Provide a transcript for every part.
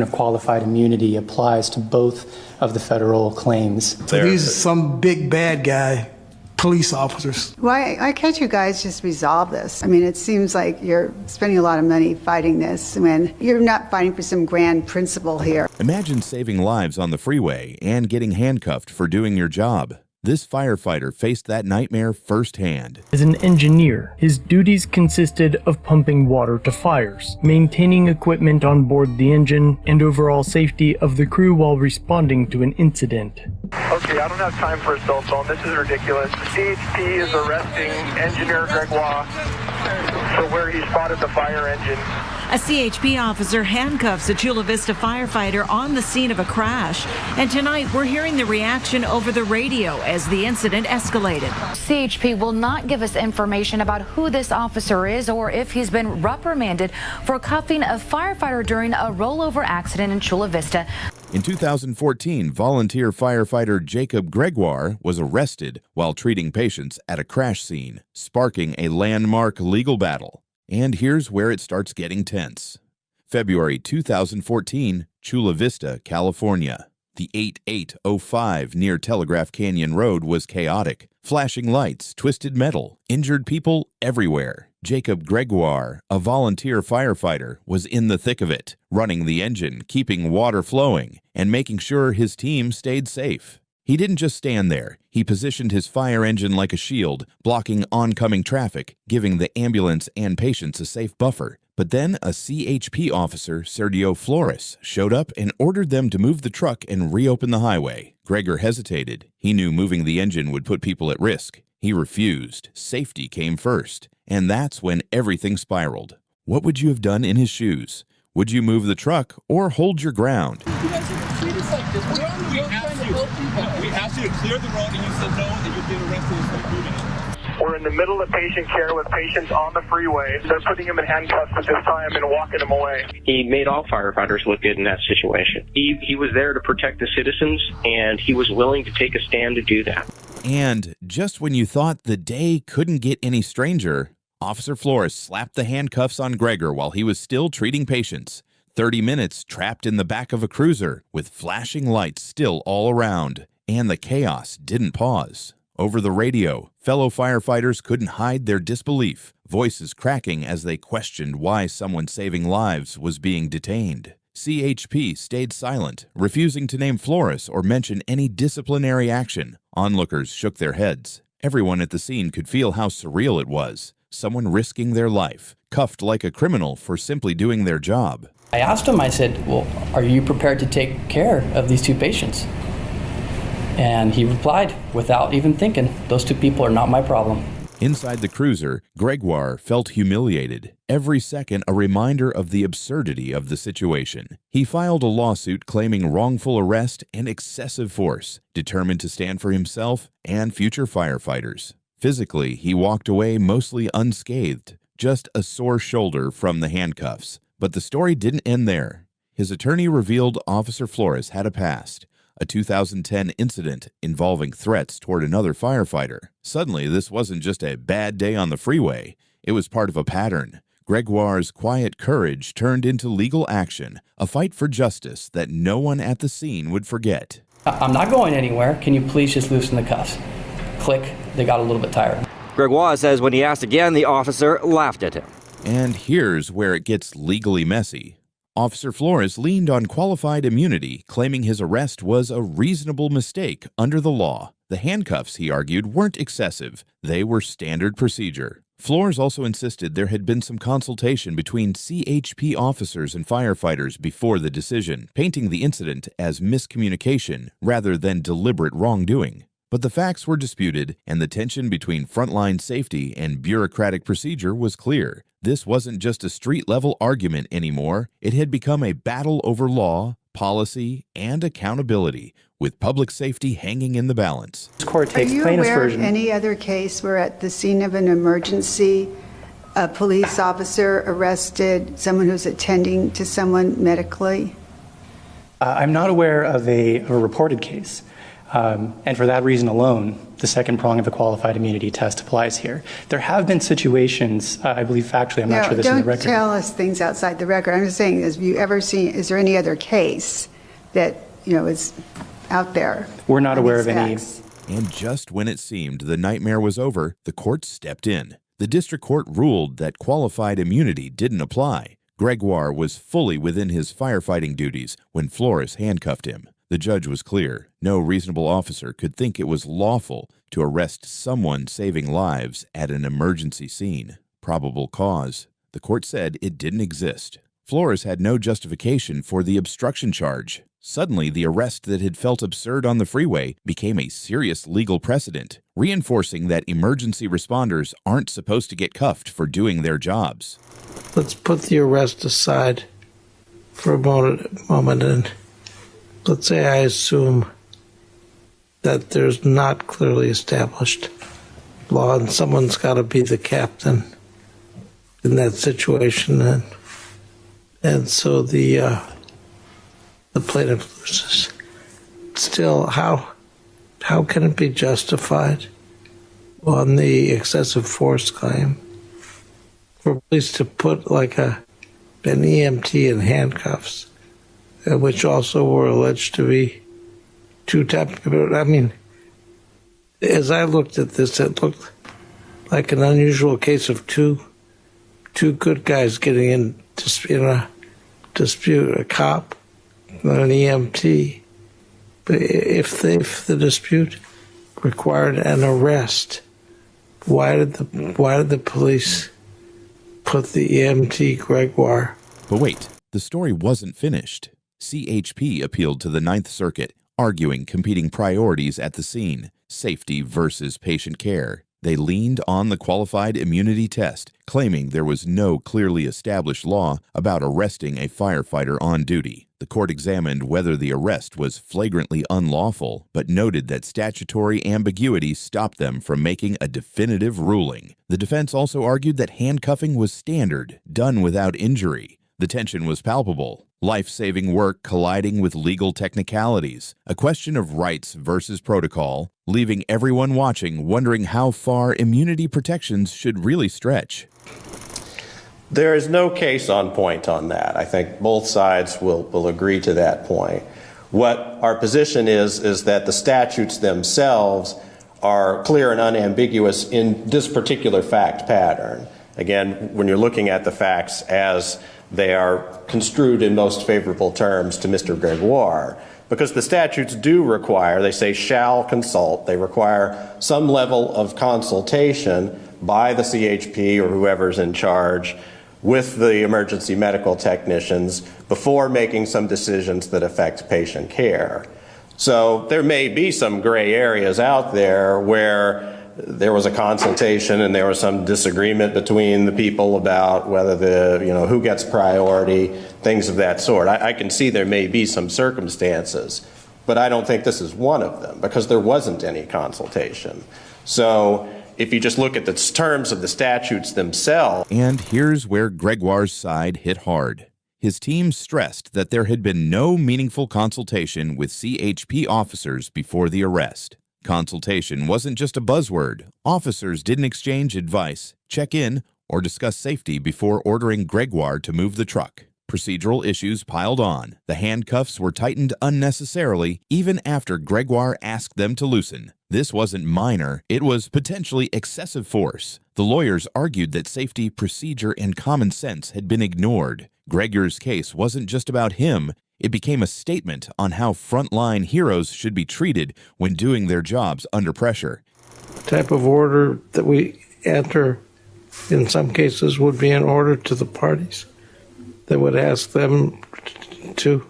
of qualified immunity applies to both of the federal claims. So these are some big bad guy police officers. Why can't you guys just resolve this? I mean, it seems like you're spending a lot of money fighting this when you're not fighting for some grand principle here. Imagine saving lives on the freeway and getting handcuffed for doing your job. This firefighter faced that nightmare firsthand. As an engineer, his duties consisted of pumping water to fires, maintaining equipment on board the engine, and overall safety of the crew while responding to an incident. Okay, I don't have time for a cell phone. This is ridiculous. CHP is arresting Engineer Greguar for where he spotted the fire engine. A CHP officer handcuffs a Chula Vista firefighter on the scene of a crash. And tonight, we're hearing the reaction over the radio as the incident escalated. CHP will not give us information about who this officer is or if he's been reprimanded for cuffing a firefighter during a rollover accident in Chula Vista. In 2014, volunteer firefighter Jacob Greguar was arrested while treating patients at a crash scene, sparking a landmark legal battle. And here's where it starts getting tense. February 2014, Chula Vista, California. The 8805 near Telegraph Canyon Road was chaotic. Flashing lights, twisted metal, injured people everywhere. Jacob Greguar, a volunteer firefighter, was in the thick of it, running the engine, keeping water flowing, and making sure his team stayed safe. He didn't just stand there. He positioned his fire engine like a shield, blocking oncoming traffic, giving the ambulance and patients a safe buffer. But then a CHP officer, Sergio Flores, showed up and ordered them to move the truck and reopen the highway. Greguar hesitated. He knew moving the engine would put people at risk. He refused. Safety came first. And that's when everything spiraled. What would you have done in his shoes? Would you move the truck or hold your ground? You guys are treat us like this. We're on the road trying to help people. We asked you to clear the road and you said no, and you'd get arrested and start moving it. We're in the middle of patient care with patients on the freeway. They're putting him in handcuffs at this time and walking him away. He made all firefighters look good in that situation. He was there to protect the citizens, and he was willing to take a stand to do that. And just when you thought the day couldn't get any stranger, Officer Flores slapped the handcuffs on Greguar while he was still treating patients. 30 minutes trapped in the back of a cruiser with flashing lights still all around. And the chaos didn't pause. Over the radio, fellow firefighters couldn't hide their disbelief, voices cracking as they questioned why someone saving lives was being detained. CHP stayed silent, refusing to name Flores or mention any disciplinary action. Onlookers shook their heads. Everyone at the scene could feel how surreal it was. Someone risking their life, cuffed like a criminal for simply doing their job. I asked him, I said, well, are you prepared to take care of these two patients? And he replied, without even thinking, those two people are not my problem. Inside the cruiser, Greguar felt humiliated, every second a reminder of the absurdity of the situation. He filed a lawsuit claiming wrongful arrest and excessive force, determined to stand for himself and future firefighters. Physically, he walked away mostly unscathed, just a sore shoulder from the handcuffs. But the story didn't end there. His attorney revealed Officer Flores had a past. A 2010 incident involving threats toward another firefighter. Suddenly, this wasn't just a bad day on the freeway. It was part of a pattern. Greguar's quiet courage turned into legal action, a fight for justice that no one at the scene would forget. I'm not going anywhere. Can you please just loosen the cuffs? Click. They got a little bit tired. Greguar says when he asked again, the officer laughed at him. And here's where it gets legally messy. Officer Flores leaned on qualified immunity, claiming his arrest was a reasonable mistake under the law. The handcuffs, he argued, weren't excessive. They were standard procedure. Flores also insisted there had been some consultation between CHP officers and firefighters before the decision, painting the incident as miscommunication rather than deliberate wrongdoing. But the facts were disputed, and the tension between frontline safety and bureaucratic procedure was clear. This wasn't just a street-level argument anymore. It had become a battle over law, policy, and accountability, with public safety hanging in the balance. This court takes Are you plaintiff's aware version. of any other case where at the scene of an emergency, a police officer arrested someone who's attending to someone medically? I'm not aware of a reported case. And for that reason alone, the second prong of the qualified immunity test applies here. There have been situations, I believe factually, I'm not sure this is in the record. Don't tell us things outside the record. I'm just saying, is there any other case that, is out there? We're not aware of any. And just when it seemed the nightmare was over, the court stepped in. The district court ruled that qualified immunity didn't apply. Greguar was fully within his firefighting duties when Flores handcuffed him. The judge was clear. No reasonable officer could think it was lawful to arrest someone saving lives at an emergency scene. Probable cause. The court said it didn't exist. Flores had no justification for the obstruction charge. Suddenly, the arrest that had felt absurd on the freeway became a serious legal precedent, reinforcing that emergency responders aren't supposed to get cuffed for doing their jobs. Let's put the arrest aside for a moment and let's say I assume that there's not clearly established law and someone's got to be the captain in that situation, and so the plaintiff loses. Still, how can it be justified on the excessive force claim for police to put like an EMT in handcuffs, which also were alleged to be two types of people? I mean, as I looked at this, it looked like an unusual case of two good guys getting in a dispute, a cop and an EMT. But if the dispute required an arrest, why did the police put the EMT Greguar? But wait, the story wasn't finished. CHP appealed to the Ninth Circuit, arguing competing priorities at the scene, safety versus patient care. They leaned on the qualified immunity test, claiming there was no clearly established law about arresting a firefighter on duty. The court examined whether the arrest was flagrantly unlawful, but noted that statutory ambiguity stopped them from making a definitive ruling. The defense also argued that handcuffing was standard, done without injury. The tension was palpable. Life-saving work colliding with legal technicalities, a question of rights versus protocol, leaving everyone watching wondering how far immunity protections should really stretch. There is no case on point on that. I think both sides will agree to that point. What our position is that the statutes themselves are clear and unambiguous in this particular fact pattern. Again, when you're looking at the facts as they are construed in most favorable terms to Mr. Greguar, because the statutes do require, they say shall consult, they require some level of consultation by the CHP or whoever's in charge with the emergency medical technicians before making some decisions that affect patient care. So there may be some gray areas out there where there was a consultation and there was some disagreement between the people about whether who gets priority, things of that sort. I can see there may be some circumstances, but I don't think this is one of them because there wasn't any consultation. So if you just look at the terms of the statutes themselves. And here's where Greguar's side hit hard. His team stressed that there had been no meaningful consultation with CHP officers before the arrest. Consultation wasn't just a buzzword. Officers didn't exchange advice, check in, or discuss safety before ordering Greguar to move the truck. Procedural issues piled on. The handcuffs were tightened unnecessarily even after Greguar asked them to loosen. This wasn't minor, it was potentially excessive force. The lawyers argued that safety, procedure, and common sense had been ignored. Greguar's case wasn't just about him. It became a statement on how frontline heroes should be treated when doing their jobs under pressure. The type of order that we enter in some cases would be an order to the parties that would ask them to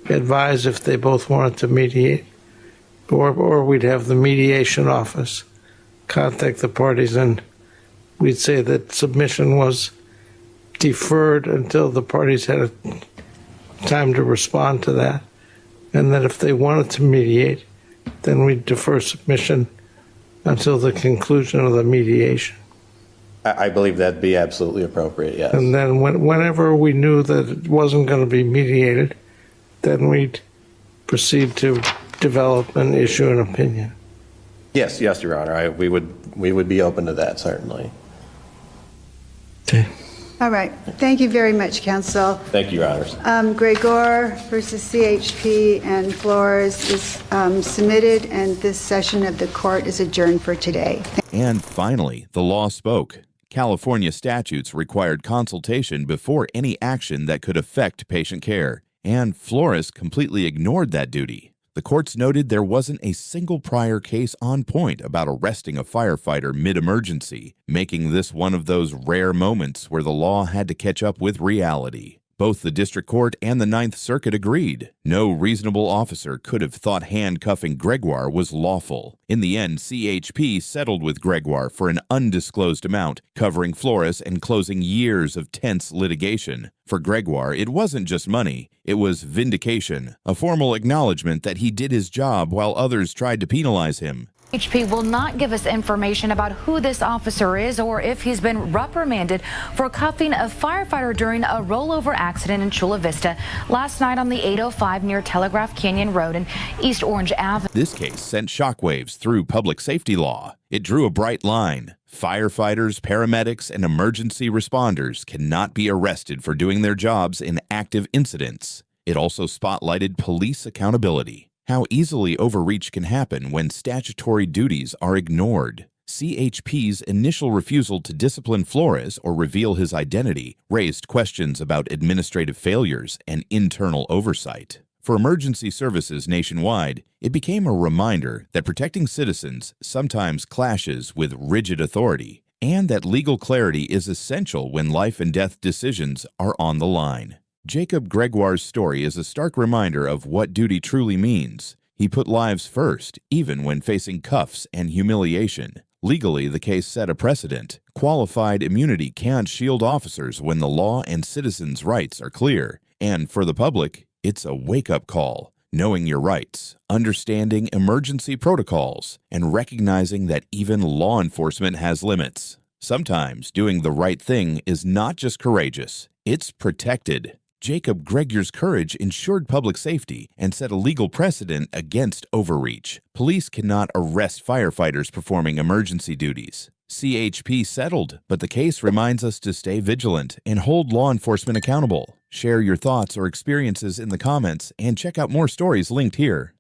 advise if they both wanted to mediate, or we'd have the mediation office contact the parties and we'd say that submission was deferred until the parties had time to respond to that, and that if they wanted to mediate, then we'd defer submission until the conclusion of the mediation. I believe that'd be absolutely appropriate, yes. And then whenever we knew that it wasn't going to be mediated, then we'd proceed to develop and issue an opinion. Yes, Your Honor. We would be open to that, certainly. Okay. All right. Thank you very much, counsel. Thank you, Your Honors. Greguar versus CHP and Flores is submitted, and this session of the court is adjourned for today. And finally, the law spoke. California statutes required consultation before any action that could affect patient care, and Flores completely ignored that duty. The courts noted there wasn't a single prior case on point about arresting a firefighter mid-emergency, making this one of those rare moments where the law had to catch up with reality. Both the district court and the Ninth Circuit agreed. No reasonable officer could have thought handcuffing Greguar was lawful. In the end, CHP settled with Greguar for an undisclosed amount, covering Flores and closing years of tense litigation. For Greguar, it wasn't just money, it was vindication, a formal acknowledgement that he did his job while others tried to penalize him. HP will not give us information about who this officer is or if he's been reprimanded for cuffing a firefighter during a rollover accident in Chula Vista last night on the 805 near Telegraph Canyon Road and East Orange Avenue. This case sent shockwaves through public safety law. It drew a bright line. Firefighters, paramedics, and emergency responders cannot be arrested for doing their jobs in active incidents. It also spotlighted police accountability. How easily overreach can happen when statutory duties are ignored. CHP's initial refusal to discipline Flores or reveal his identity raised questions about administrative failures and internal oversight. For emergency services nationwide, it became a reminder that protecting citizens sometimes clashes with rigid authority, and that legal clarity is essential when life and death decisions are on the line. Jacob Greguar's story is a stark reminder of what duty truly means. He put lives first, even when facing cuffs and humiliation. Legally, the case set a precedent. Qualified immunity can't shield officers when the law and citizens' rights are clear. And for the public, it's a wake-up call. Knowing your rights, understanding emergency protocols, and recognizing that even law enforcement has limits. Sometimes doing the right thing is not just courageous, it's protected. Jacob Greguar's courage ensured public safety and set a legal precedent against overreach. Police cannot arrest firefighters performing emergency duties. CHP settled, but the case reminds us to stay vigilant and hold law enforcement accountable. Share your thoughts or experiences in the comments and check out more stories linked here.